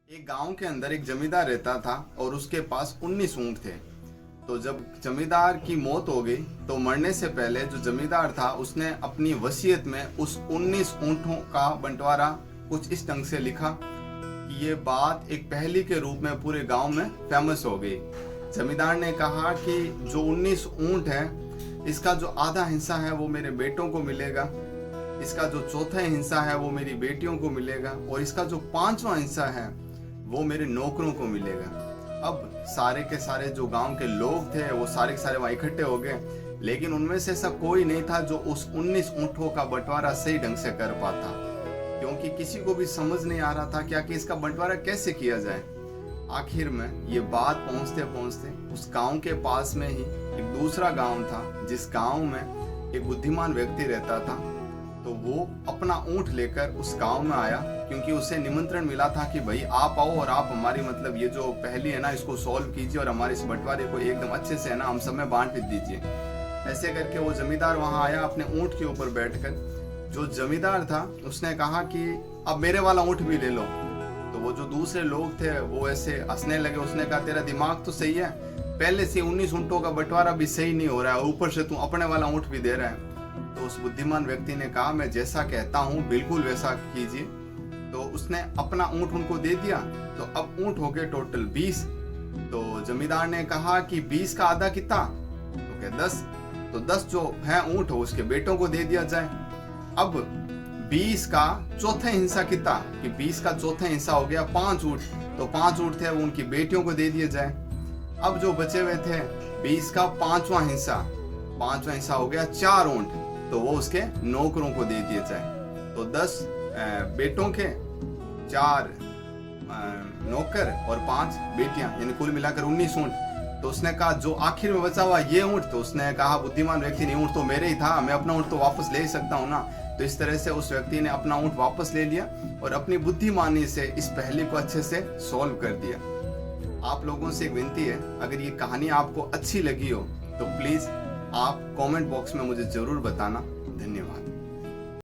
एक गांव के अंदर एक जमींदार रहता था और उसके पास 19 ऊंट थे। तो जब जमींदार की मौत हो गई तो मरने से पहले जो जमींदार था उसने अपनी वसीयत में उस 19 ऊंटों का बंटवारा कुछ इस ढंग से लिखा कि ये बात एक पहेली के रूप में पूरे गांव में फेमस हो गई। जमींदार ने कहा कि जो 19 ऊंट है इसका जो आधा हिस्सा है वो मेरे बेटों को मिलेगा, इसका जो चौथा हिस्सा है वो मेरी बेटियों को मिलेगा और इसका जो 5वां हिस्सा है वो मेरे नौकरों को मिलेगा। अब सारे के सारे जो गांव के लोग थे वो सारे के सारे वहां इकट्ठे हो गए, लेकिन उनमें से ऐसा कोई नहीं था जो उस 19 ऊंटों का बंटवारा सही ढंग से कर पाता, क्योंकि किसी को भी समझ नहीं आ रहा था क्या कि इसका बंटवारा कैसे किया जाए। आखिर में ये बात पहुंचते पहुंचते उस गांव के पास में ही एक दूसरा गांव था, जिस गांव में एक बुद्धिमान व्यक्ति रहता था। तो वो अपना ऊंट लेकर उस गांव में आया, क्योंकि उसे निमंत्रण मिला था कि भाई आप आओ और आप हमारी मतलब ये जो पहेली है ना इसको सॉल्व कीजिए और हमारे इस बंटवारे को एकदम अच्छे से है ना हम सब में बांट दीजिए। ऐसे करके वो जमींदार वहां आया अपने ऊंट के ऊपर बैठकर। जो जमींदार था उसने कहा कि अब मेरे वाला ऊंट भी ले लो। तो वो जो दूसरे लोग थे वो ऐसे हंसने लगे। उसने कहा तेरा दिमाग तो सही है, पहले से 19 ऊंटों का बंटवारा भी सही नहीं हो रहा है, ऊपर से तू अपने वाला ऊंट भी दे रहा है। तो उस बुद्धिमान व्यक्ति ने कहा मैं जैसा कहता हूँ बिल्कुल वैसा कीजिए। तो उसने अपना ऊंट उनको दे दिया। तो अब ऊंट हो गए टोटल 20। तो जमींदार ने कहा कि 20 का आधा कितना? तो क्या 10? तो 10 जो है ऊंट हो उसके बेटों को दे दिया जाए। अब 20 का चौथा हिस्सा कितना? कि 20 का चौथा हिस्सा हो गया 5 ऊंट। तो 5 ऊंट थे वो उनकी बेटियों को दे दिए जाए। अब जो बचे हुए थे 20 का 5वां हिस्सा हो गया 4 ऊंट। तो वो उसके नौकरों को दे दिए जाए। तो 10 बेटों के, 4 नौकर और 5 बेटियां, यानी कुल मिलाकर 19 ऊंट। तो उसने कहा जो आखिर में बचा हुआ ये ऊंट, तो उसने कहा बुद्धिमान व्यक्ति ने ऊंट तो मेरे ही था, मैं अपना ऊंट तो वापस ले ही सकता हूँ ना। तो इस तरह से उस व्यक्ति ने अपना ऊंट वापस ले लिया और अपनी बुद्धिमानी से इस पहेली को अच्छे से सॉल्व कर दिया। आप लोगों से एक विनती है, अगर ये कहानी आपको अच्छी लगी हो तो प्लीज आप कमेंट बॉक्स में मुझे जरूर बताना। धन्यवाद।